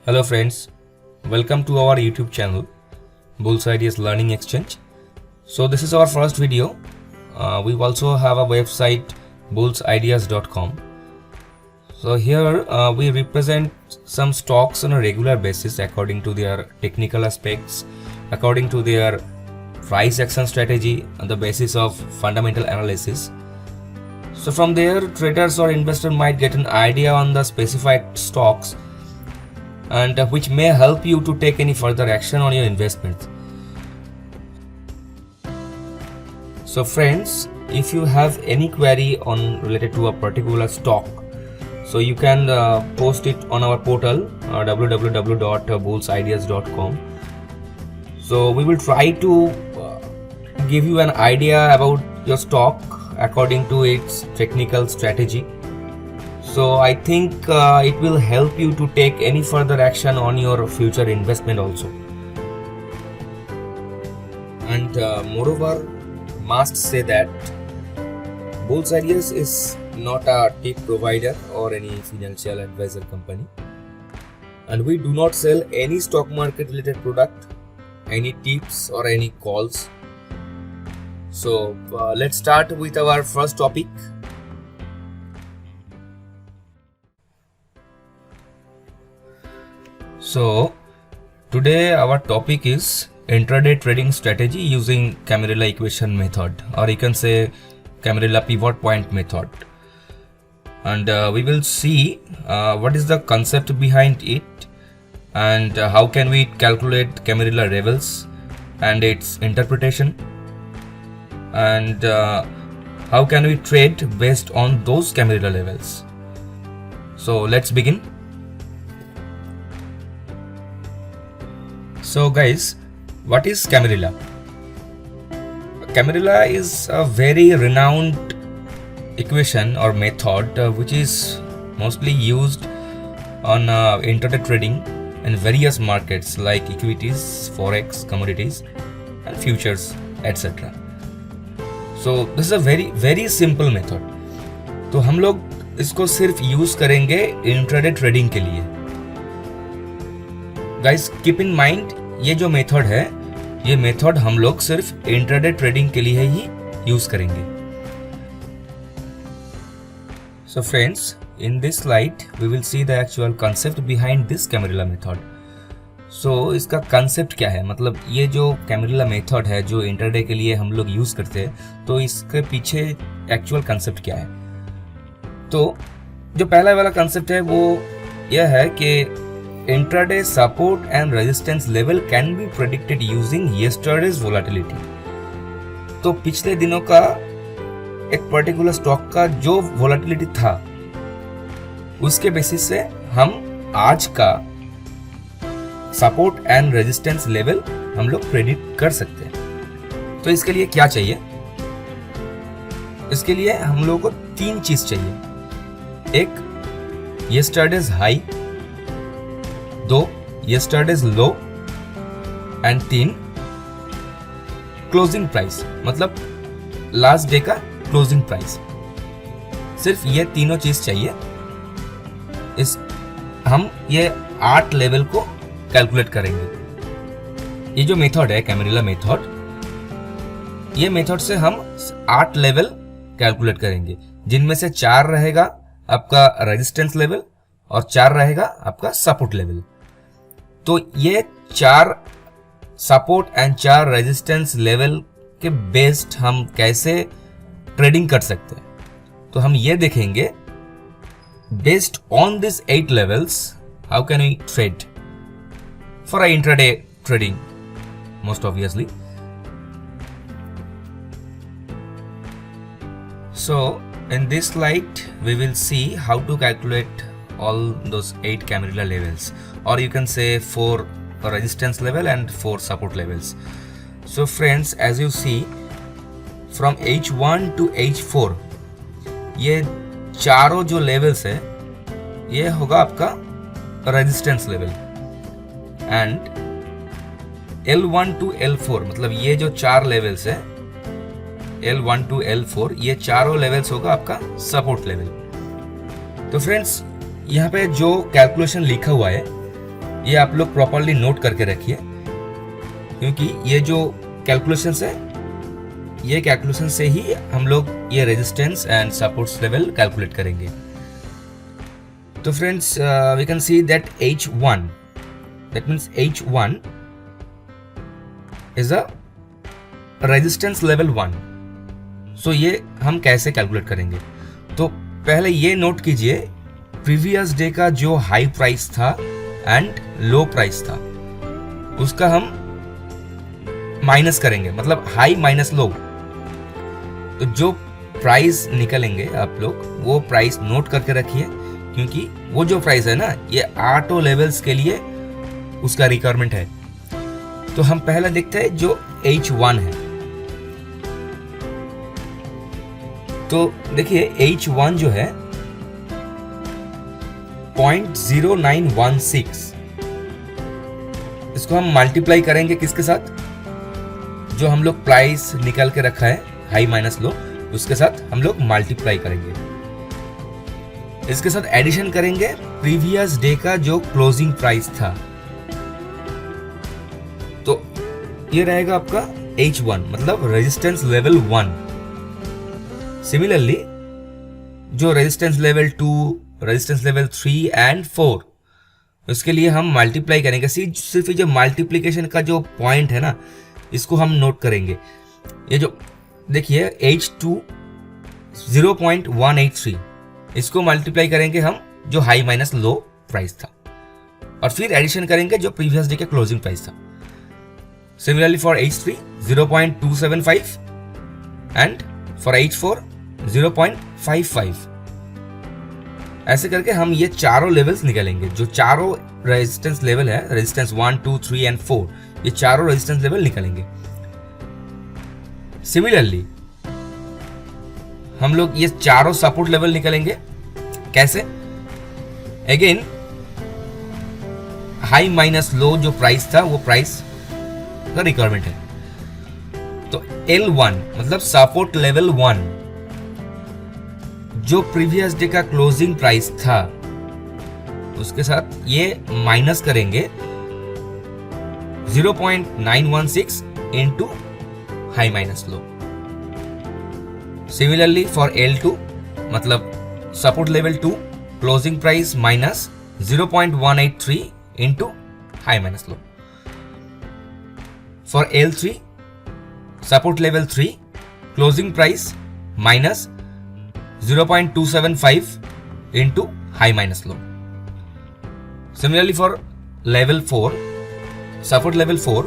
Hello friends, welcome to our YouTube channel Bulls Ideas Learning Exchange. So this is our first video. We also have a website bullsideas.com. So here we represent some stocks on a regular basis according to their technical aspects, according to their price action strategy on the basis of fundamental analysis. So from there, traders or investors might get an idea on the specified stocks and which may help you to take any further action on your investments. So friends, if you have any query on related to a particular stock, so you can post it on our portal www.bullsideas.com. So we will try to give you an idea about your stock according to its technical strategy. So I think it will help you to take any further action on your future investment also. And moreover, must say that Bulls Ideas is not a tip provider or any financial advisor company, and we do not sell any stock market related product, any tips or any calls. So let's start with our first topic. So today our topic is intraday trading strategy using Camarilla equation method, or you can say Camarilla pivot point method. And we will see what is the concept behind it and how can we calculate Camarilla levels and its interpretation, and how can we trade based on those Camarilla levels. So let's begin. So guys, what is Camarilla? Camarilla is a very renowned equation or method which is mostly used on intraday trading in various markets like equities, forex, commodities and futures, etc. So this is a very simple method. तो हम लोग इसको सिर्फ use करेंगे intraday trading के लिए. Guys keep in mind, ये जो मेथड है, ये मेथड हम लोग सिर्फ इंट्राडे ट्रेडिंग के लिए ही यूज करेंगे. So friends, in this slide we will see the actual concept behind this Camarilla method. So इसका concept क्या है, मतलब ये जो Camarilla method है जो इंट्राडे के लिए हम लोग यूज करते हैं, तो इसके पीछे एक्चुअल कंसेप्ट क्या है. तो जो पहला वाला कंसेप्ट है वो यह है कि intraday support and resistance level can be predicted using yesterday's volatility. तो पिछले दिनों का एक पर्टिकुलर स्टॉक का जो वोलेटिलिटी था उसके बेसिस से हम आज का सपोर्ट एंड रेजिस्टेंस लेवल हम लोग प्रेडिक्ट कर सकते हैं. तो इसके लिए क्या चाहिए? इसके लिए हम लोगों को तीन चीज चाहिए. एक, yesterday's high. 2, yesterday's low. And 3, closing price, मतलब लास्ट डे का क्लोजिंग प्राइस. सिर्फ ये तीनों चीज चाहिए. हम ये 8 लेवल को कैलकुलेट करेंगे. ये जो मेथड है कैमरिला मेथड, ये मेथड से हम 8 लेवल कैलकुलेट करेंगे, जिनमें से 4 रहेगा आपका रेजिस्टेंस लेवल और 4 रहेगा आपका सपोर्ट लेवल. तो ये 4 सपोर्ट एंड 4 रेजिस्टेंस लेवल के बेस्ड हम कैसे ट्रेडिंग कर सकते हैं. तो हम ये देखेंगे based on this 8 levels how can we trade for a intraday trading most obviously. So in this slide we will see how to calculate all those 8 Camarilla levels, or you can say 4 resistance level and 4 support levels. So friends, as you see from H1 to H4 ये चारों जो levels है ये होगा आपका resistance level, and L1 to L4 मतलब ये जो 4 लेवल्स है L1 to L4 ये चारों लेवल्स होगा आपका सपोर्ट लेवल. तो फ्रेंड्स यहाँ पे जो कैलकुलेशन लिखा हुआ है ये आप लोग प्रॉपरली नोट करके रखिए, क्योंकि ये जो कैलकुलेशंस है, ये कैलकुलेशन से ही हम लोग ये resistance and supports level calculate करेंगे। तो friends, we can see that H1, that means H1 is a resistance level 1। So ये हम कैसे कैलकुलेट करेंगे? तो पहले ये नोट कीजिए, प्रीवियस डे का जो हाई प्राइस था एंड लो प्राइस था, उसका हम माइनस करेंगे, मतलब हाई माइनस लो। तो जो प्राइस निकलेंगे आप लोग वो प्राइस नोट करके रखिए, क्योंकि वो जो प्राइस है ना, ये 8 लेवल्स के लिए उसका रिक्वायरमेंट है। तो हम पहले देखते हैं जो H1 है। तो देखिए H1 जो है 0.0916, इसको हम मल्टीप्लाई करेंगे किसके साथ? जो हम लोग प्राइस निकाल के रखा है हाई माइनस लो, उसके साथ हम लोग मल्टीप्लाई करेंगे। इसके साथ एडिशन करेंगे प्रीवियस डे का जो क्लोजिंग प्राइस था। तो ये रहेगा आपका H1, मतलब रेजिस्टेंस लेवल 1। सिमिलरली जो resistance level 2, resistance level 3 and 4, उसके लिए हम मल्टीप्लाई करेंगे। सिर्फ जो मल्टीप्लिकेशन का जो पॉइंट है ना, इसको हम नोट करेंगे। ये जो देखिए H2 0.183, इसको मल्टीप्लाई करेंगे हम जो हाई माइनस लो प्राइस था, और फिर एडिशन करेंगे जो प्रीवियस डे का क्लोजिंग प्राइस था। Similarly for H3 0.275 and for H4 0.55। ऐसे करके हम ये चारों लेवल्स निकालेंगे। जो चारों रेजिस्टेंस लेवल है, रेजिस्टेंस 1, 2, 3 एंड 4, ये चारों रेजिस्टेंस लेवल निकालेंगे। सिमिलरली हम लोग ये चारों सपोर्ट लेवल निकालेंगे। कैसे? अगेन हाई माइनस लो जो प्राइस था, वो प्राइस का रिक्वायरमेंट है। तो L1 मतलब सपोर्ट लेवल 1, जो प्रीवियस डे का क्लोजिंग प्राइस था, उसके साथ ये माइनस करेंगे 0.916 into high minus low. Similarly for L2 मतलब support level 2 closing price minus 0.183 into high minus low. For L3 support level 3 closing price minus 0.275 into high minus low. Similarly for level 4 support level 4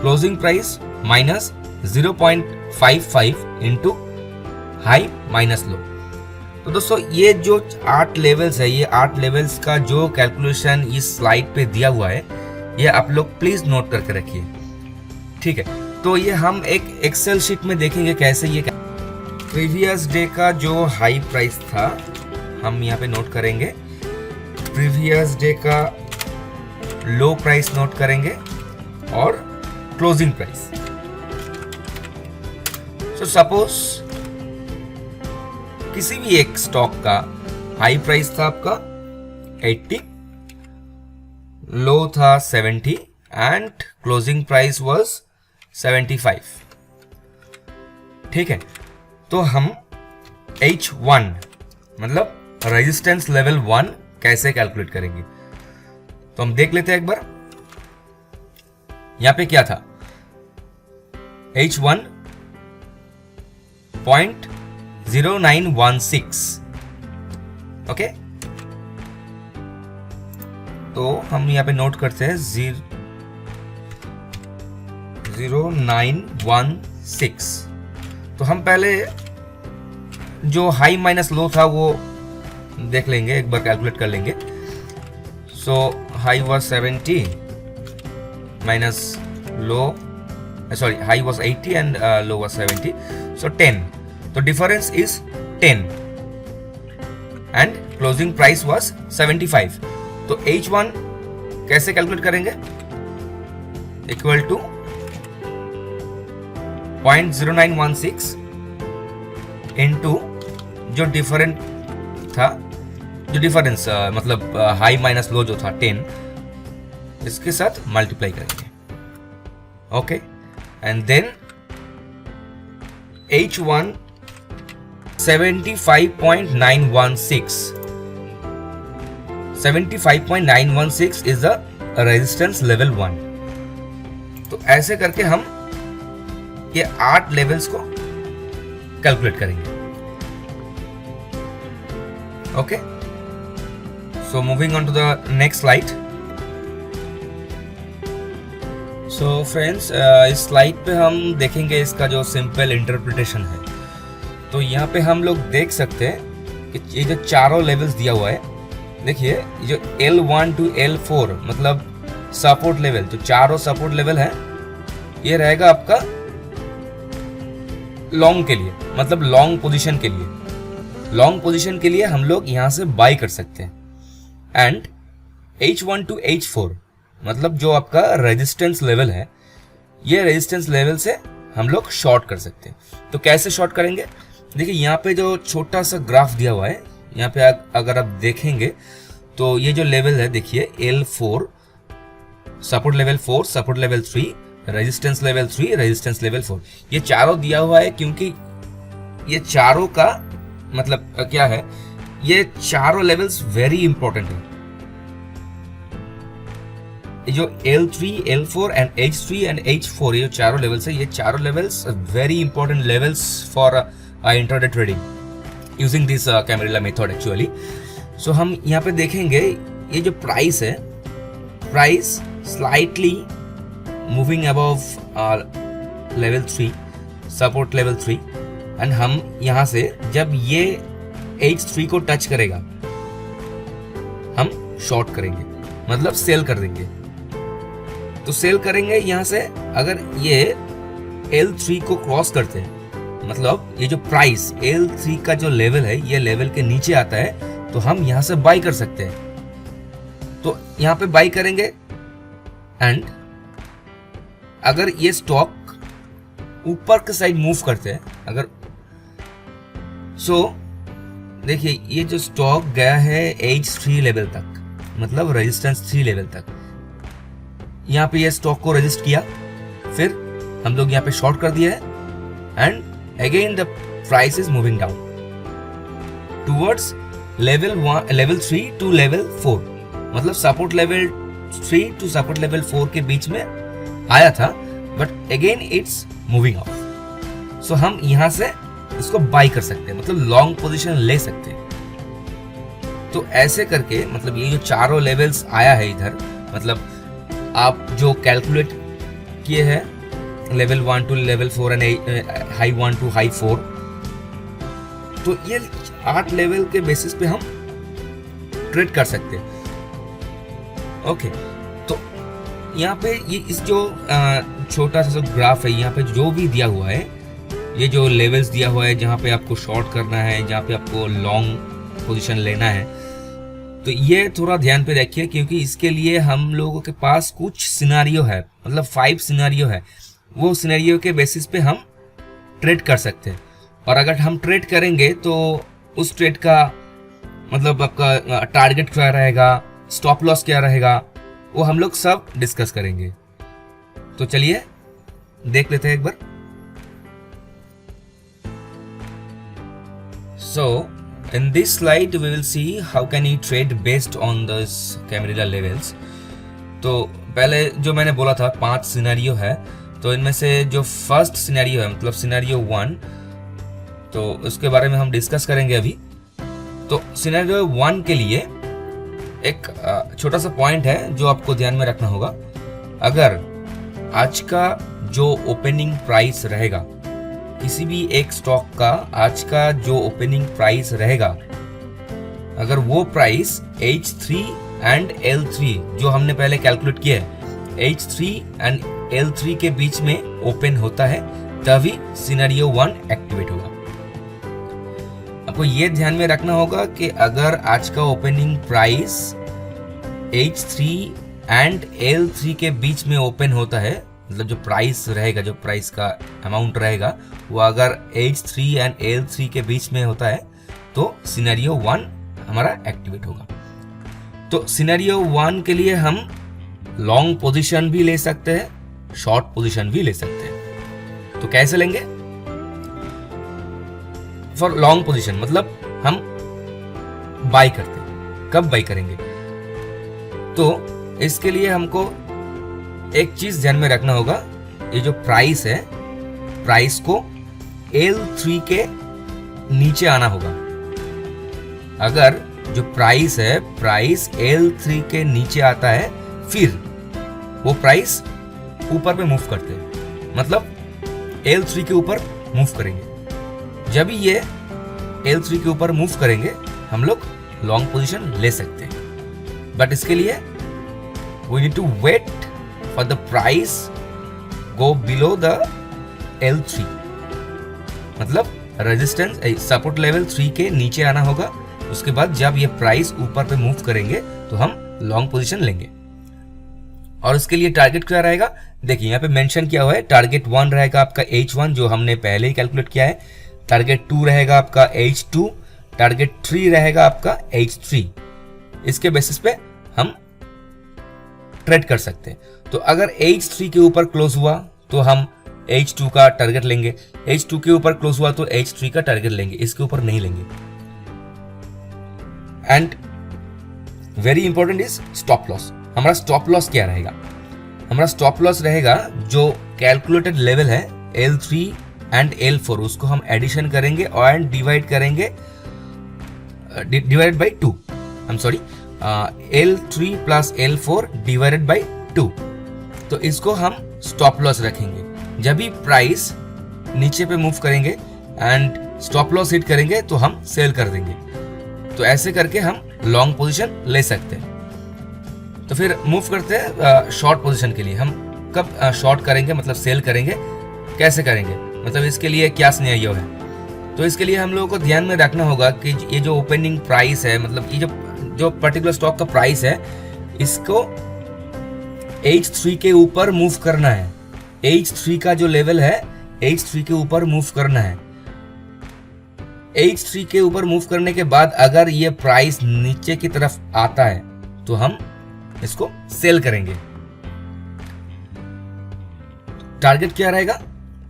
closing price minus 0.55 into high minus low. तो दोस्तों, ये जो 8 levels है, ये 8 levels का जो calculation इस slide पे दिया हुआ है, ये आप लोग प्लीज नोट करके रखिए, ठीक है? तो ये हम एक एक्सेल शीट में देखेंगे कैसे ये प्रीवियस डे का जो हाई प्राइस था हम यहाँ पे नोट करेंगे, प्रीवियस डे का लो प्राइस नोट करेंगे और क्लोजिंग प्राइस। सो सपोज किसी भी एक स्टॉक का हाई प्राइस था आपका 80, लो था 70 एंड क्लोजिंग प्राइस वाज 75, ठीक है? तो हम H1 मतलब रेजिस्टेंस लेवल 1 कैसे कैलकुलेट करेंगे? तो हम देख लेते हैं एक बार। यहां पे क्या था? H1 0.0916, okay? तो हम यहां पे नोट करते हैं 0.916। तो हम पहले जो हाई माइनस लो था वो देख लेंगे, एक बार कैलकुलेट कर लेंगे। So high was 70 minus low, sorry, high was 80 and low was 70, so 10। तो difference is 10 and closing price was 75। तो H1 कैसे कैलकुलेट करेंगे? इक्वल टू 0.0916 इंटू जो डिफरेंट था, जो डिफरेंस मतलब हाई माइनस लो जो था 10, इसके साथ मल्टीप्लाई करेंगे। Okay, and then H1 75.916 is the resistance level 1। तो ऐसे करके हम ये 8 लेवल्स को कैलकुलेट करेंगे। Okay, so moving on to the next slide. So friends, इस स्लाइड पे हम देखेंगे इसका जो सिंपल इंटरप्रिटेशन है। तो यहाँ पे हम लोग देख सकते हैं कि ये जो चारों लेवल्स दिया हुआ है, देखिए जो L1 to L4 मतलब सपोर्ट लेवल, जो चारों सपोर्ट लेवल है, ये रहेगा आपका लॉन्ग के लिए, मतलब लॉन्ग पोजीशन के लिए। लॉन्ग पोजीशन के लिए हम लोग यहाँ से बाई कर सकते हैं। एंड H1 to H4 मतलब जो आपका रेजिस्टेंस लेवल है, ये रेजिस्टेंस लेवल से हम लोग शॉर्ट कर सकते हैं। तो कैसे शॉर्ट करेंगे? देखिए यहाँ पे जो छोटा सा ग्राफ दिया हुआ है, यहाँ पे अगर आप देखेंगे तो ये जो लेवल है, देखिए L4 support level 4, support level 3, resistance level 3, resistance level 4, ये चारों दिया हुआ है क्योंकि ये चारों का मतलब क्या है, ये चारों लेवल्स वेरी इंपॉर्टेंट है। जो L3, L4 and H3 and H4 ये चारों लेवल्स है, ये चारों levels very important levels for intraday trading using this Camarilla method actually. So हम यहाँ पे देखेंगे ये जो प्राइस है, price slightly moving above level 3, support level 3, and हम यहाँ से जब ये H3 को टच करेगा हम शॉर्ट करेंगे, मतलब सेल कर देंगे। तो सेल करेंगे यहाँ से, अगर ये L3 को क्रॉस करते हैं, मतलब ये जो प्राइस L3 का जो लेवल है, ये लेवल के नीचे आता है, तो हम यहाँ से बाई कर सकते हैं। तो यहाँ पे बाई करेंगे एंड अगर ये स्टॉक ऊपर के साइड मूव करते हैं, अगर देखिए ये जो स्टॉक गया है H3 लेवल तक, मतलब रेजिस्टेंस 3 लेवल तक, यहाँ पे ये स्टॉक को रजिस्ट किया, फिर हम लोग यहाँ पे शॉर्ट कर दिया है and again the price is moving down towards level 3 to level 4, मतलब support level 3 to support level 4 के बीच में आया था, but again it's moving off. So हम यहाँ से इसको बाई कर सकते हैं, मतलब लॉन्ग पोजीशन ले सकते हैं। तो ऐसे करके मतलब ये जो चारों लेवल्स आया है इधर, मतलब आप जो कैलकुलेट किए हैं level 1 to level 4 and high 1 to high 4, तो ये 8 लेवल के बेसिस पे हम ट्रेड कर सकते हैं। ओके, तो यहाँ पे ये इस जो छोटा सा ग्राफ है, यहाँ पे जो भी दिया हुआ है, ये जो लेवल्स दिया हुआ है, जहाँ पे आपको शॉर्ट करना है, जहाँ पे आपको लॉन्ग पोजीशन लेना है, तो ये थोड़ा ध्यान पे रखिए क्योंकि इसके लिए हम लोगों के पास कुछ सिनेरियो है, मतलब 5 सिनेरियो है। वो सिनेरियो के बेसिस पे हम ट्रेड कर सकते हैं, और अगर हम ट्रेड करेंगे तो उस ट्रेड का मतलब आपका टारगेट क्या रहेगा, स्टॉप लॉस क्या रहेगा, वो हम लोग सब डिस्कस करेंगे। तो चलिए देख लेते हैं एक बार। So in this slide we will see how can you trade based on this camarilla levels। तो पहले जो मैंने बोला था 5 सिनेरियो है, तो इनमें से जो फर्स्ट सिनेरियो है मतलब सिनेरियो 1, तो उसके बारे में हम डिस्कस करेंगे अभी। तो सिनेरियो 1 के लिए एक छोटा सा पॉइंट है जो आपको ध्यान में रखना होगा। अगर आज का जो ओपनिंग प्राइस रहेगा, किसी भी एक स्टॉक का आज का जो ओपनिंग प्राइस रहेगा, अगर वो प्राइस H3 एंड L3 जो हमने पहले कैलकुलेट किया है, H3 एंड L3 के बीच में ओपन होता है, तभी सिनेरियो 1 एक्टिवेट होगा। आपको ये ध्यान में रखना होगा कि अगर आज का opening price H3 and L3 के बीच में ओपन होता है, मतलब जो प्राइस रहेगा, जो प्राइस का अमाउंट रहेगा, वो अगर H3 एंड L3 के बीच में होता है, तो सिनेरियो 1 हमारा एक्टिवेट होगा। तो सिनेरियो 1 के लिए हम लॉन्ग पोजीशन भी ले सकते हैं, शॉर्ट पोजीशन भी ले सकते हैं। तो कैसे लेंगे? फॉर लॉन्ग पोजीशन मतलब हम बाय करते हैं। कब बाय करेंगे? तो इसके लिए हमको एक चीज ध्यान में रखना होगा, ये जो प्राइस है, प्राइस को L3 के नीचे आना होगा। अगर जो प्राइस है, प्राइस L3 के नीचे आता है, फिर वो प्राइस ऊपर पे मूव करते हैं, मतलब L3 के ऊपर मूव करेंगे। जब ये L3 के ऊपर मूव करेंगे हम लोग लॉन्ग पोजीशन ले सकते हैं। बट इसके लिए we need to wait for the price go below the L3, मतलब रेजिस्टेंस सपोर्ट लेवल 3 के नीचे आना होगा। उसके बाद जब ये प्राइस ऊपर पे मूव करेंगे तो हम लॉन्ग पोजीशन लेंगे। और उसके लिए टारगेट क्या रहेगा? देखिए यहाँ पे मेंशन किया हुआ है, टारगेट 1 रहेगा आपका H1 जो हमने पहले ही कैलकुलेट किया है, टारगेट 2 रहेगा आपका H2, टारगेट 3 रहेगा आपका H3। इसके बेसिस पे हम ट्रेड कर सकते हैं। तो अगर H3 के ऊपर क्लोज हुआ तो हम H2 का टारगेट लेंगे, H2 के ऊपर क्लोज हुआ तो H3 का टारगेट लेंगे, इसके ऊपर नहीं लेंगे। And very important is stop loss. हमारा स्टॉप लॉस क्या रहेगा? हमारा स्टॉप लॉस रहेगा जो कैलकुलेटेड लेवल है L3 एंड L4, उसको हम एडिशन करेंगे और डिवाइड करेंगे, divided by 2, I am sorry, L3 plus L4 divided by 2। तो इसको हम स्टॉप लॉस रखेंगे। जब भी प्राइस नीचे पे मूव करेंगे एंड स्टॉप लॉस हिट करेंगे तो हम सेल कर देंगे। तो ऐसे करके हम लॉन्ग पोजीशन ले सकते हैं। तो फिर मूव करते हैं शॉर्ट पोजीशन के लिए। हम कब शॉर्ट करेंगे, मतलब सेल करेंगे, कैसे करेंगे, मतलब इसके लिए क्या सिनेरियो है? तो इसके लिए हम लोगों को ध्यान में रखना होगा कि ये जो ओपनिंग प्राइस है, मतलब ये जो पर्टिकुलर स्टॉक का प्राइस है, इसको H3 के ऊपर मूव करना है। H3 का जो लेवल है, H3 के ऊपर मूव करना है। H3 के ऊपर मूव करने के बाद अगर ये प्राइस नीचे की तरफ आता है तो हम इसको सेल करेंगे। टारगेट क्या रहेगा?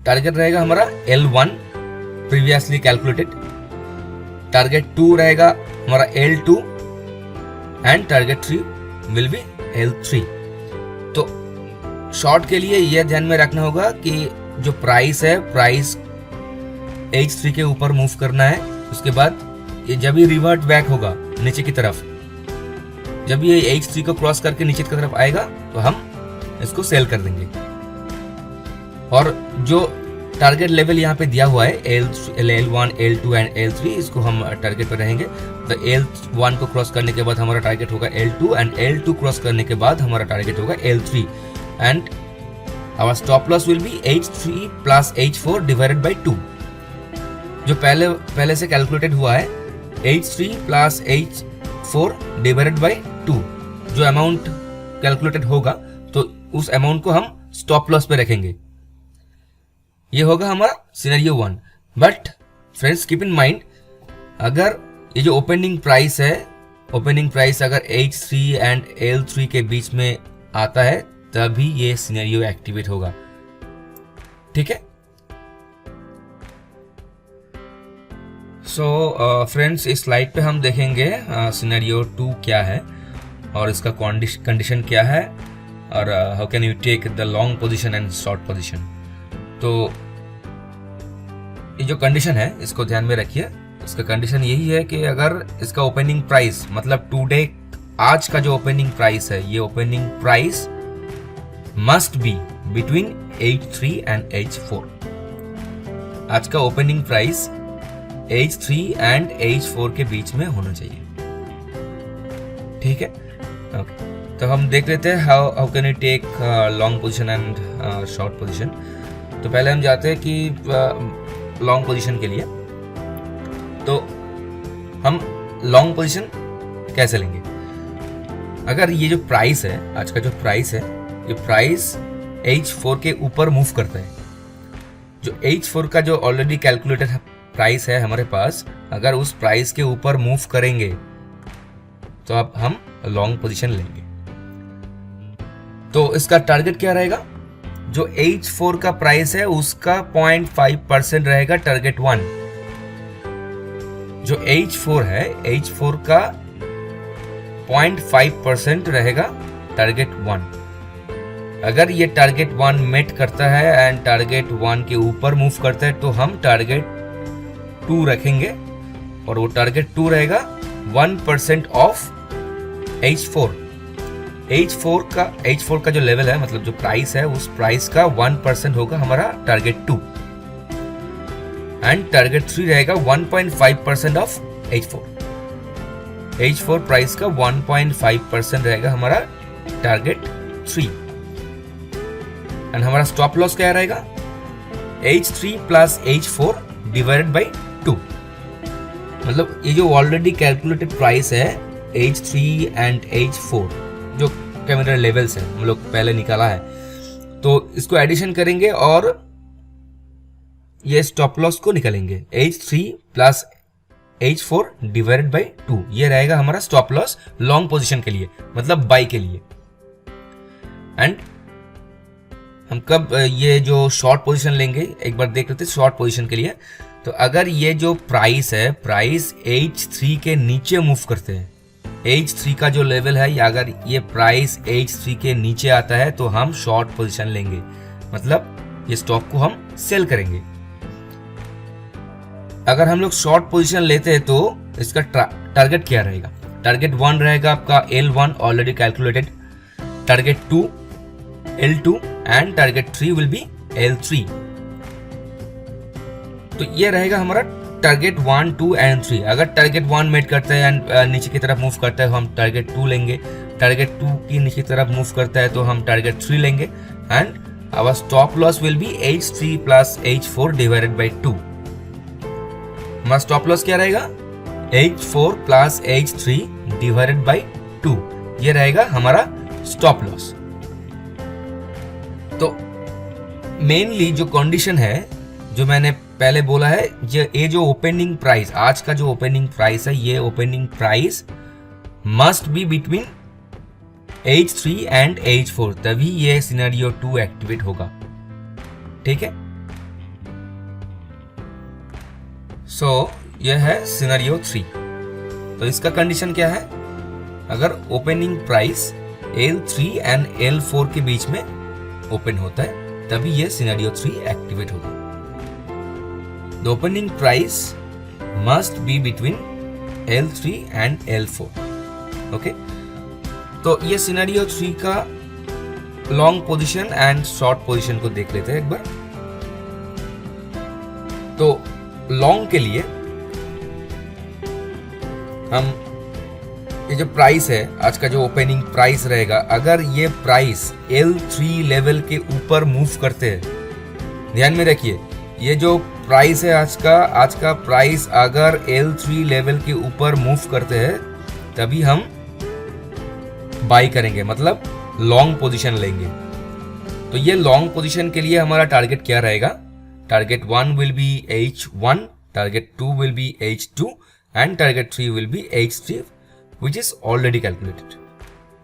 टारगेट रहेगा हमारा L1 प्रीवियसली कैलकुलेटेड, टारगेट 2 रहेगा हमारा L2 and target 3 will be L3। तो शॉर्ट के लिए यह ध्यान में रखना होगा कि जो प्राइस है, प्राइस H3 के ऊपर मूव करना है। उसके बाद ये जब ये रिवर्ट बैक होगा नीचे की तरफ, जब ये H3 को क्रॉस करके नीचे की तरफ आएगा तो हम इसको सेल कर देंगे। और जो टारगेट लेवल यहाँ पे दिया हुआ है L1, L2 एंड L3, इसको हम टारगेट पे रहेंगे। तो L1 को क्रॉस करने के बाद हमारा टारगेट होगा L2 एंड L2 क्रॉस करने के बाद हमारा टारगेट होगा L3 and our stop loss will be H3 plus H4 divided by 2। जो पहले से कैलकुलेटेड हुआ है H3 plus H4 divided by 2, जो अमाउंट कैलकुलेटेड होगा तो उस अमाउंट को हम स्टॉप लॉस पे रखेंगे। ये होगा हमारा scenario 1। But friends keep in mind, अगर ये जो ओपनिंग प्राइस है, ओपनिंग प्राइस अगर H3 एंड L3 के बीच में आता है तभी ये सिनेरियो एक्टिवेट होगा। ठीक है। सो फ्रेंड्स, इस स्लाइड पे हम देखेंगे सिनेरियो 2 क्या है और इसका कंडीशन क्या है और how can you take the long position and short position. तो ये जो कंडीशन है इसको ध्यान में रखिए। इसका कंडीशन यही है कि अगर इसका ओपनिंग प्राइस, मतलब टुडे, आज का जो ओपनिंग प्राइस है, ये opening price must be between H3 and H4। आज का opening price H3 and H4 के बीच में होना चाहिए। ठीक है, ओके। तो हम देख लेते हैं how can you take long position and short position. तो पहले हम जाते हैं कि लॉन्ग पोजीशन के लिए। तो हम लॉन्ग पोजीशन कैसे लेंगे? अगर ये जो प्राइस है, आज का जो प्राइस है, ये प्राइस H4 के ऊपर मूव करता है। जो H4 का जो ऑलरेडी कैलकुलेटेड प्राइस है हमारे पास, अगर उस प्राइस के ऊपर मूव करेंगे तो अब हम लॉन्ग पोजीशन लेंगे। तो इसका टारगेट क्या रहेगा, जो H4 का प्राइस है उसका 0.5% रहेगा टारगेट 1। जो H4 है, H4 का 0.5% रहेगा टारगेट 1। अगर ये टारगेट 1 मेट करता है एंड टारगेट 1 के ऊपर मूव करता है तो हम टारगेट 2 रखेंगे, और वो टारगेट 2 रहेगा 1% ऑफ H4। H4 का जो लेवल है, मतलब जो प्राइस है, उस प्राइस का 1% होगा हमारा टारगेट 2, एंड टारगेट 3 रहेगा 1.5% ऑफ H4 प्राइस का 1.5% रहेगा हमारा टारगेट 3। एंड हमारा स्टॉप लॉस क्या रहेगा, H3 plus H4 divided by 2। मतलब ये जो ऑलरेडी कैलकुलेटेड प्राइस है H3 एंड H4, जो कैमेरा लेवल्स है हम लोग पहले निकाला है, तो इसको एडिशन करेंगे और ये स्टॉप लॉस को निकालेंगे। H3 plus H4 divided by 2, ये रहेगा हमारा स्टॉप लॉस लॉन्ग पोजीशन के लिए, मतलब बाई के लिए। एंड हम कब ये जो शॉर्ट पोजीशन लेंगे, एक बार देख लेते हैं शॉर्ट पोजीशन के लिए। तो अगर ये जो प्राइस है, प्राइस H3 के नीचे मूव करते हैं, H3 का जो लेवल है, या अगर ये प्राइस H3 के नीचे आता है तो हम शॉर्ट पोजीशन लेंगे, मतलब ये स्टॉक को हम सेल करेंगे। अगर हम लोग शॉर्ट पोजीशन लेते हैं तो इसका टारगेट क्या रहेगा, टारगेट 1 रहेगा आपका L1 already calculated, target 2 L2 and target 3 will be L3। तो ये रहेगा हमारा टारगेट 1, 2 एंड 3। अगर टारगेट 1 मेट करता है एंड नीचे की तरफ मूव करता है तो हम टारगेट 2 लेंगे, टारगेट 2 की नीचे की तरफ मूव करता है तो हम टारगेट 3 लेंगे, and our stop loss will be H3 plus H4 divided by 2। हमारा स्टॉप लॉस क्या रहेगा, H4 plus H3 divided by 2, ये रहेगा हमारा स्टॉप लॉस। तो मेनली जो कंडीशन है, जो मैंने पहले बोला है, ये जो ओपनिंग प्राइस, आज का जो ओपनिंग प्राइस है, ये opening price must be between H3 and H4, तभी ये सिनेरियो 2 एक्टिवेट होगा। ठीक है, सो ये है सिनेरियो 3। तो इसका कंडीशन क्या है, अगर opening price L3 and L4 के बीच में ओपन होता है तभी ये सिनेरियो 3 एक्टिवेट होगा। The opening price must be between L3 and L4. Okay? तो ये सिनेरियो 3 का long position and short position को देख लेते हैं एक बार। तो लॉन्ग के लिए हम ये जो प्राइस है, आज का जो ओपनिंग प्राइस रहेगा, अगर ये प्राइस L3 लेवल के ऊपर मूव करते हैं, ध्यान में रखिए, ये जो प्राइस है आज का प्राइस अगर L3 लेवल के ऊपर मूव करते हैं तभी हम बाई करेंगे, मतलब लॉन्ग पोजीशन लेंगे। तो ये लॉन्ग पोजीशन के लिए हमारा टारगेट क्या रहेगा, target 1 will be H1, target 2 will be H2 and target 3 will be H3 which is already calculated.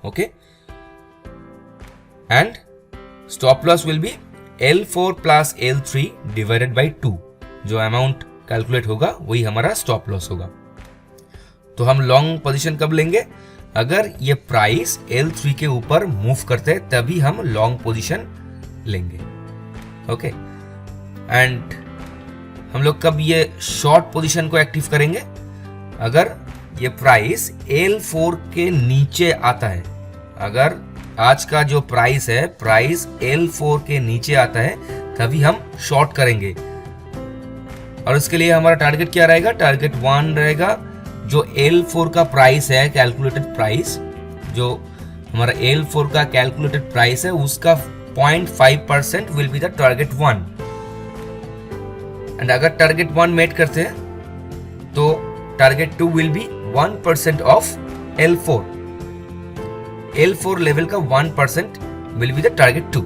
Okay, and stop loss will be L4 plus L3 divided by 2। जो amount calculate होगा वही हमारा stop loss होगा। तो हम long position कब लेंगे, अगर ये प्राइस L3 के ऊपर मूव करते हैं तभी हम लॉन्ग पोजीशन लेंगे। ओके, एंड हम लोग कब ये शॉर्ट पोजीशन को एक्टिव करेंगे, अगर ये प्राइस L4 के नीचे आता है। अगर आज का जो प्राइस है, प्राइस L4 के नीचे आता है तभी हम शॉर्ट करेंगे। और इसके लिए हमारा टारगेट क्या रहेगा, टारगेट 1 रहेगा, जो L4 का प्राइस है, कैलकुलेटेड प्राइस, जो हमारा L4 का कैलकुलेटेड प्राइस है, उसका 0.5% will be the target 1। And अगर टारगेट 1 मेट करते हैं तो target 2 will be 1% of L4। L4 level का 1% will be the target 2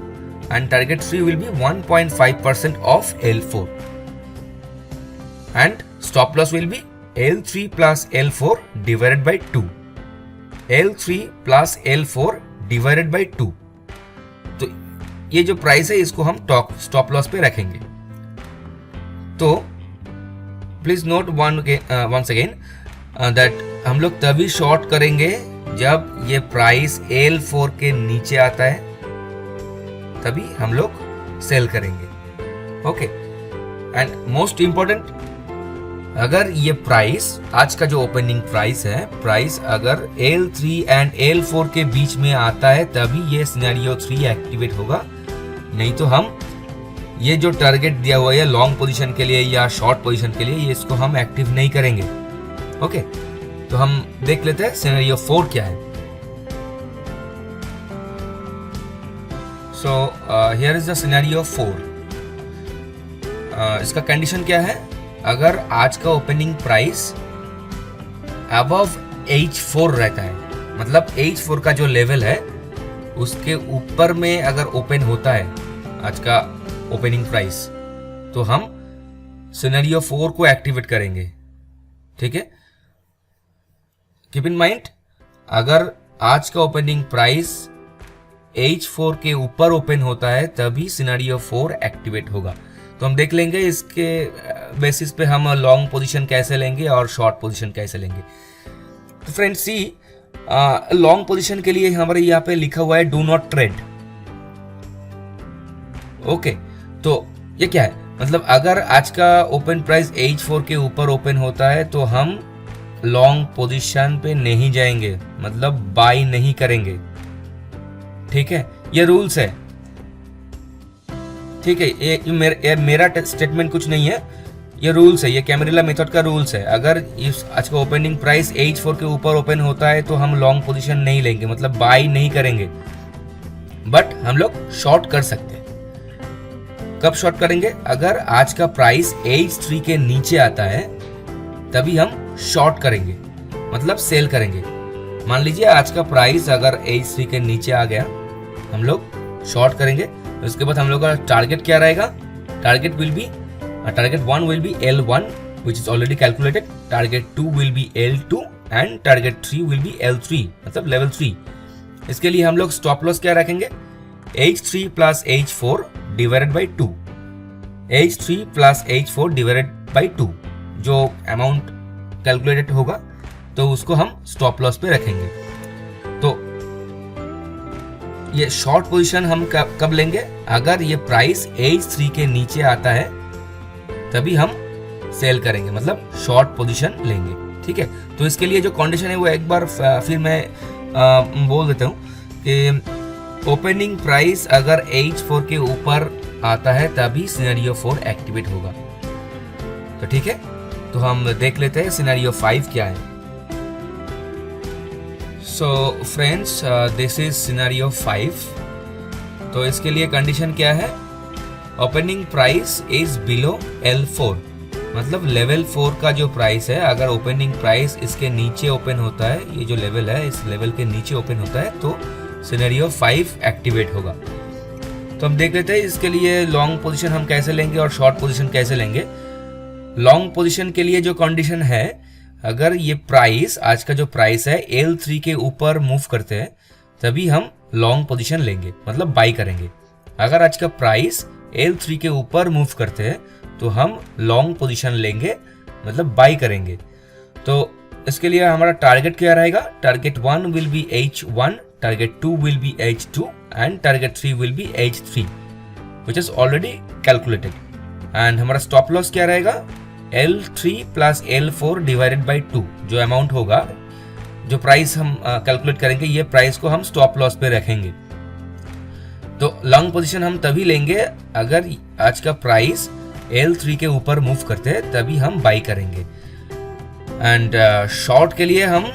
and target 3 will be 1.5% of L4 and stop loss will B L3 plus L4 divided by 2. L3 plus L4 divided by 2. ये जो price है इसको हम stop loss पे रखेंगे। तो please note once again that हम लोग तभी शॉर्ट करेंगे जब ये प्राइस L4 के नीचे आता है, तभी हम लोग सेल करेंगे। ओके, एंड मोस्ट इंपॉर्टेंट, अगर ये प्राइस आज का जो ओपनिंग प्राइस है, प्राइस अगर L3 एंड L4 के बीच में आता है तभी ये सिनेरियो 3 एक्टिवेट होगा, नहीं तो हम ये जो टारगेट दिया हुआ है लॉन्ग पोजीशन के लिए या शॉर्ट पोजीशन के लिए, ये इसको हम एक्टिव नहीं करेंगे। ओके, तो हम देख लेते हैं सिनेरियो 4 क्या है। So here is the scenario 4। इसका कंडीशन क्या है, अगर आज का ओपनिंग प्राइस अबव H4 रहता है, मतलब H4 का जो लेवल है उसके ऊपर में अगर ओपन होता है आज का ओपनिंग प्राइस, तो हम सिनेरियो 4 को एक्टिवेट करेंगे। ठीक है, कीप इन माइंड, अगर आज का ओपनिंग प्राइस H4 के ऊपर ओपन होता है तभी सिनेरियो 4 एक्टिवेट होगा। तो हम देख लेंगे इसके बेसिस पे हम लॉन्ग पोजीशन कैसे लेंगे और शॉर्ट पोजीशन कैसे लेंगे। तो फ्रेंड्स सी, लॉन्ग पोजीशन के लिए हमारे यहाँ पे लिखा हुआ है डू नॉट ट्रेड। ओके, तो ये क्या है, मतलब अगर आज का ओपन प्राइस H4 के ऊपर ओपन होता है तो हम लॉन्ग पोजीशन पे नहीं जाएंगे, मतलब बाय नहीं करेंगे। ठीक है, ये रूल्स है। ठीक है, ये मेरा स्टेटमेंट कुछ नहीं है, ये रूल्स है, ये कैमरिला मेथड का रूल्स है। अगर इस आज का ओपनिंग प्राइस H4 के ऊपर ओपन होता है तो हम लॉन्ग पोजीशन नहीं लेंगे, मतलब बाय नहीं करेंगे, बट हम लोग शॉर्ट कर सकते हैं। कब शॉर्ट करेंगे, अगर आज का प्राइस H3 के नीचे आता है तभी हम शॉर्ट करेंगे, मतलब सेल करेंगे। मान लीजिए आज का प्राइस अगर H3 के नीचे आ गया, हम लोग शॉर्ट करेंगे। उसके बाद हम लोग का टारगेट क्या रहेगा, target 1 will be L1 which is already calculated, target 2 will be L2 and target 3 will be L3, मतलब लेवल 3। इसके लिए हम लोग स्टॉप लॉस क्या रखेंगे, H3 plus H4 divided by 2, H3 plus H4 divided by 2, जो अमाउंट कैलकुलेटेड होगा तो उसको हम स्टॉप लॉस पे रखेंगे। तो ये शॉर्ट पोजीशन हम कब लेंगे, अगर ये प्राइस H3 के नीचे आता है तभी हम सेल करेंगे, मतलब शॉर्ट पोजीशन लेंगे। ठीक है, तो इसके लिए जो कंडीशन है वो एक बार फिर मैं बोल देता हूँ कि ओपनिंग प्राइस अगर H4 के ऊपर आता है तभी सिनेरियो 4 एक्टिवेट होगा। तो ठीक है, तो हम देख लेते हैं सिनेरियो 5 क्या है। So friends, this is scenario 5। तो इसके लिए कंडीशन क्या है, opening price is below L4, मतलब लेवल 4 का जो प्राइस है, अगर ओपनिंग प्राइस इसके नीचे ओपन होता है, ये जो लेवल है इस लेवल के नीचे ओपन होता है तो सिनेरियो 5 एक्टिवेट होगा। तो हम देख लेते हैं इसके लिए लॉन्ग पोजीशन हम कैसे लेंगे और शॉर्ट पोजीशन कैसे लेंगे। लॉन्ग पोजीशन के लिए जो कंडीशन है, अगर ये प्राइस आज का जो प्राइस है L3 के ऊपर मूव करते हैं तभी हम लॉन्ग पोजीशन लेंगे, मतलब बाई करेंगे। अगर आज का प्राइस L3 के ऊपर मूव करते हैं तो हम लॉन्ग पोजीशन लेंगे, मतलब बाई करेंगे। तो इसके लिए हमारा टारगेट क्या रहेगा, target 1 will be H1, target 2 will be H2 and target 3 will be H3 which is already calculated. And हमारा स्टॉप लॉस क्या रहेगा, L3 plus L4 divided by 2, जो अमाउंट होगा, जो प्राइस हम कैलकुलेट करेंगे, ये प्राइस को हम स्टॉप लॉस पे रखेंगे। तो लॉन्ग पोजीशन हम तभी लेंगे अगर आज का प्राइस L3 के ऊपर मूव करते हैं तभी हम बाई करेंगे। एंड शॉर्ट के लिए हम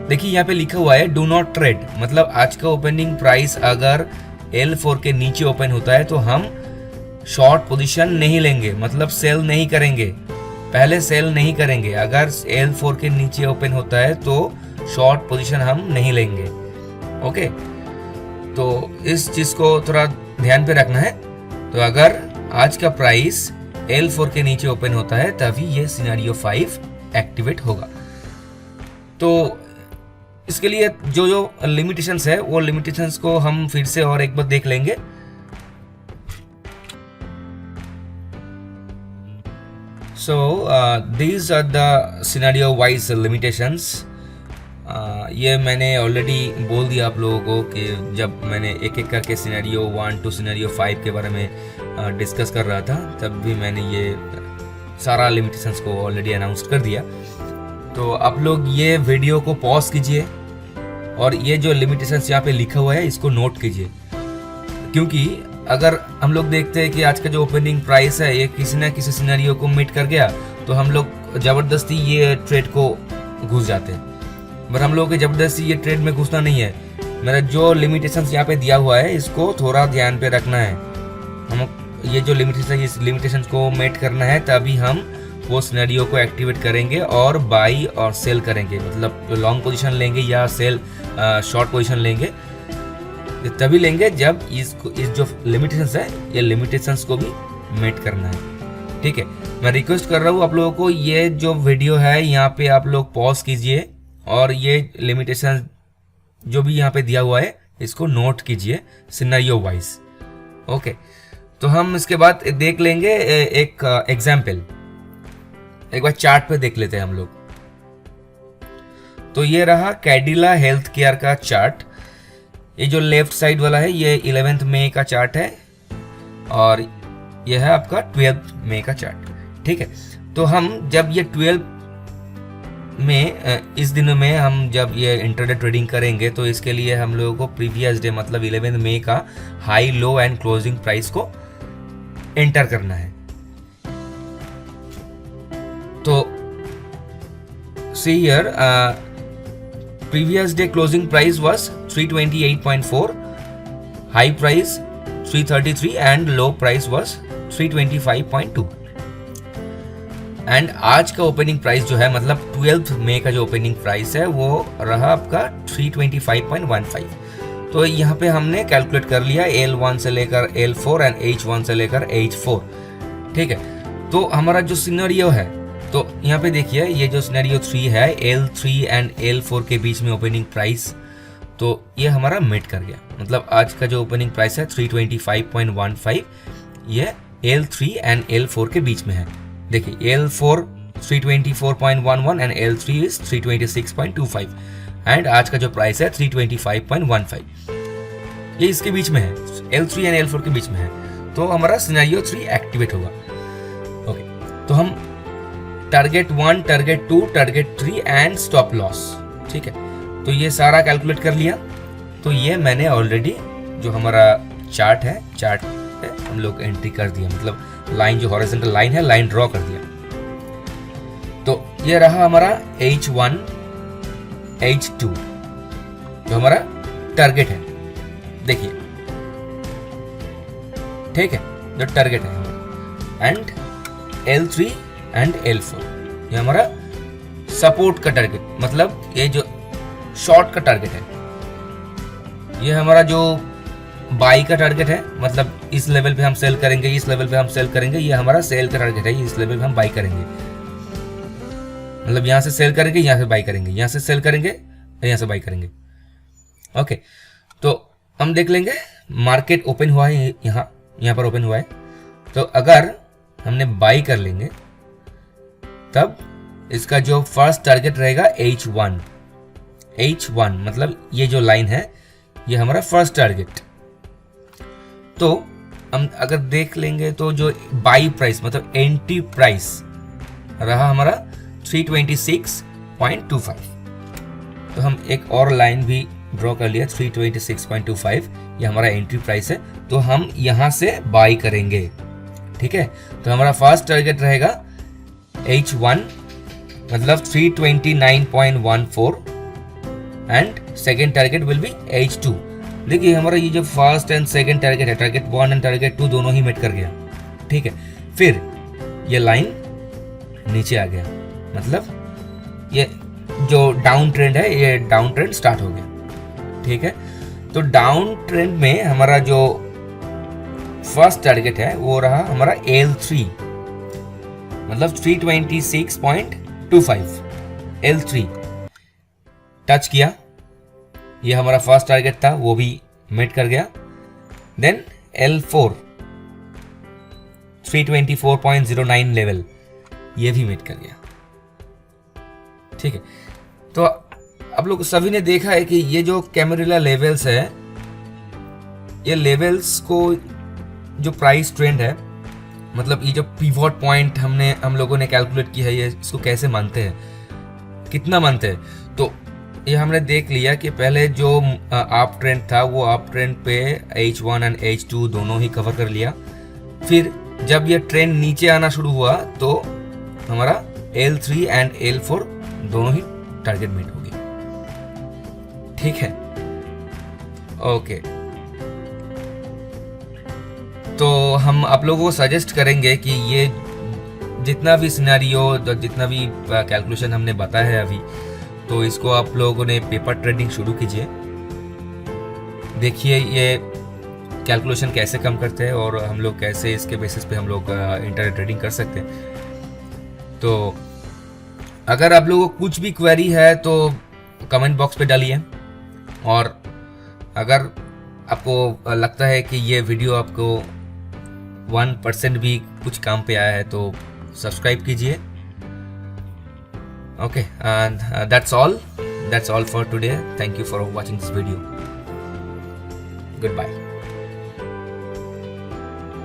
देखिए यहाँ पे लिखा हुआ है डू नॉट ट्रेड, मतलब आज का ओपनिंग प्राइस अगर L4 के नीचे ओपन होता है तो हम शॉर्ट पोजीशन नहीं लेंगे, मतलब सेल नहीं करेंगे, पहले सेल नहीं करेंगे। अगर L4 के नीचे ओपन होता है तो शॉर्ट पोजीशन हम नहीं लेंगे। ओके, तो इस चीज को थोड़ा ध्यान पे रखना है। तो अगर आज का प्राइस L4 के नीचे ओपन होता है तभी ये सिनेरियो 5 एक्टिवेट होगा। तो इसके लिए जो जो लिमिटेशंस है वो लिमिटेशंस को हम फिर से और एक बार देख लेंगे। So these are the scenario wise limitations. ये मैंने ऑलरेडी बोल दिया आप लोगों को कि जब मैंने एक एक करके सिनेरियो 1 to सिनेरियो 5 के बारे में डिस्कस कर रहा था, तब भी मैंने ये सारा लिमिटेशंस को ऑलरेडी अनाउंस कर दिया। तो आप लोग ये वीडियो को पॉज कीजिए और ये जो लिमिटेशंस यहाँ पे लिखा हुआ है इसको नोट कीजिए, क्योंकि अगर हम लोग देखते हैं कि आज का जो ओपनिंग प्राइस है ये किसी ना किसी सिनेरियो को मीट कर गया तो हम लोग ज़बरदस्ती ये ट्रेड को घुस जाते हैं। बट हम लोगों के ज़बरदस्ती ये ट्रेड में घुसना नहीं है। मेरा जो लिमिटेशंस यहाँ पे दिया हुआ है इसको थोड़ा ध्यान पे रखना है। हम ये जो लिमिटेशन, इस लिमिटेशंस को मेट करना है, तभी हम वो सिनेरियो को एक्टिवेट करेंगे और बाई और सेल करेंगे। मतलब जो लॉन्ग पोजीशन लेंगे या सेल शॉर्ट पोजीशन लेंगे, तभी लेंगे जब इस जो लिमिटेशंस है ये लिमिटेशंस को भी मेट करना है। ठीक है, मैं रिक्वेस्ट कर रहा हूँ आप लोगों को, ये जो वीडियो है यहाँ पे आप लोग पॉज कीजिए और ये लिमिटेशन जो भी यहाँ पे दिया हुआ है इसको नोट कीजिए सिनेरियो वाइज। ओके, तो हम इसके बाद देख लेंगे एक एग्जाम्पल। एक बार चार्ट पे देख लेते हैं हम लोग। तो ये रहा कैडिला हेल्थ केयर का चार्ट। ये जो लेफ्ट साइड वाला है ये 11 मई का चार्ट है और यह है आपका 12 मई का चार्ट। ठीक है, तो हम जब ये 12 में इस दिन में हम जब ये इंटरडे ट्रेडिंग करेंगे तो इसके लिए हम लोगों को प्रीवियस डे मतलब 11 मई का high, low and closing price को एंटर करना है। तो see here, previous day closing price was 328.4, high price 333 and low price was 325.2। And आज का ओपनिंग प्राइस जो है मतलब 12 मई का जो ओपनिंग प्राइस है वो रहा आपका 325.15। तो यहाँ पे हमने कैलकुलेट कर लिया L1 से लेकर L4 एंड H1 से लेकर H4। ठीक है, तो हमारा जो सिनेरियो है, तो यहाँ पे देखिए ये जो सिनेरियो 3 है L3 एंड L4 के बीच में ओपनिंग प्राइस, तो ये हमारा मीट कर गया। मतलब आज का जो ओपनिंग प्राइस है 325.15, ये L3 एंड L4 के बीच में है। देखिए L4 324.11 and L3 is 326.25 and आज का जो प्राइस है 325.15, ये इसके बीच में है, L3 एंड L4 के बीच में है। तो हमारा सिनेरियो 3 एक्टिवेट होगा। ओके, तो हम target 1, target 2, target 3 and stop loss. ठीक है, तो ये सारा कैलकुलेट कर लिया। तो ये मैंने ऑलरेडी जो हमारा चार्ट है हम लोग एंट्री कर दिया, मतलब लाइन जो हॉरिजॉन्टल लाइन है लाइन ड्रॉ कर दिया। तो ये रहा हमारा H1, H2 जो हमारा टारगेट है। देखिए, ठीक है, जो टारगेट है हमारा, एंड L3 एंड L4 ये हमारा सपोर्ट का टारगेट, मतलब ये जो शॉर्ट का टारगेट है। ये हमारा जो बाई का टारगेट है, मतलब इस लेवल पे हम सेल करेंगे, इस लेवल पे हम सेल करेंगे, ये हमारा सेल का टारगेट है। इस लेवल पे हम बाई करेंगे, मतलब यहाँ से सेल करेंगे, यहाँ से बाई करेंगे, यहाँ से सेल करेंगे, यहाँ से बाई करेंगे। ओके, तो हम देख लेंगे मार्केट ओपन हुआ है, यहाँ पर ओपन हुआ है। तो अगर हमने बाई कर लेंगे तब इसका जो फर्स्ट टारगेट रहेगा H1, मतलब ये जो लाइन है ये हमारा फर्स्ट टारगेट। तो हम अगर देख लेंगे तो जो बाई प्राइस मतलब एंट्री प्राइस रहा हमारा 326.25। तो हम एक और लाइन भी ड्रॉ कर लिया 326.25, ये हमारा एंट्री प्राइस है। तो हम यहाँ से बाई करेंगे। ठीक है, तो हमारा फर्स्ट टारगेट रहेगा H1 मतलब 329.14 and second target will be H2। देखिए हमारा ये जो फर्स्ट एंड सेकेंड टारगेट है, टारगेट 1 एंड टारगेट 2 दोनों ही मेट कर गया। ठीक है, फिर ये लाइन नीचे आ गया, मतलब ये जो डाउन ट्रेंड है ये डाउन ट्रेंड स्टार्ट हो गया। ठीक है, तो डाउन ट्रेंड में हमारा जो फर्स्ट टारगेट है वो रहा हमारा L3 मतलब 326.25। L3 टच किया ये हमारा फर्स्ट टारगेट था, वो भी मेट कर गया। देन L4 324.09 लेवल, ये भी मेट कर गया। ठीक है, तो आप लोग सभी ने देखा है कि ये जो कैमेरिला लेवल्स है, ये लेवल्स को जो प्राइस ट्रेंड है, मतलब ये जो पिवट पॉइंट हम लोगों ने कैलकुलेट किया है, ये इसको कैसे मानते हैं, कितना मानते हैं। तो ये हमने देख लिया कि पहले जो अप ट्रेंड था वो अप ट्रेंड पे H1 एंड H2 दोनों ही कवर कर लिया। फिर जब ये ट्रेंड नीचे आना शुरू हुआ तो हमारा L3 एंड L4 दोनों ही टारगेट मीट हो गया। ठीक है, ओके। तो हम आप लोगों को सजेस्ट करेंगे कि ये जितना भी सिनेरियो, जितना भी कैलकुलेशन हमने बताया है अभी, तो इसको आप लोगों ने पेपर ट्रेडिंग शुरू कीजिए। देखिए ये कैलकुलेशन कैसे कम करते हैं और हम लोग कैसे इसके बेसिस पे हम लोग इंटरनेट ट्रेडिंग कर सकते हैं। तो अगर आप लोगों को कुछ भी क्वेरी है तो कमेंट बॉक्स पे डालिए, और अगर आपको लगता है कि ये वीडियो आपको 1% भी कुछ काम पे आया है तो सब्सक्राइब कीजिए। Okay, and that's all for today. Thank you for watching this video. Goodbye.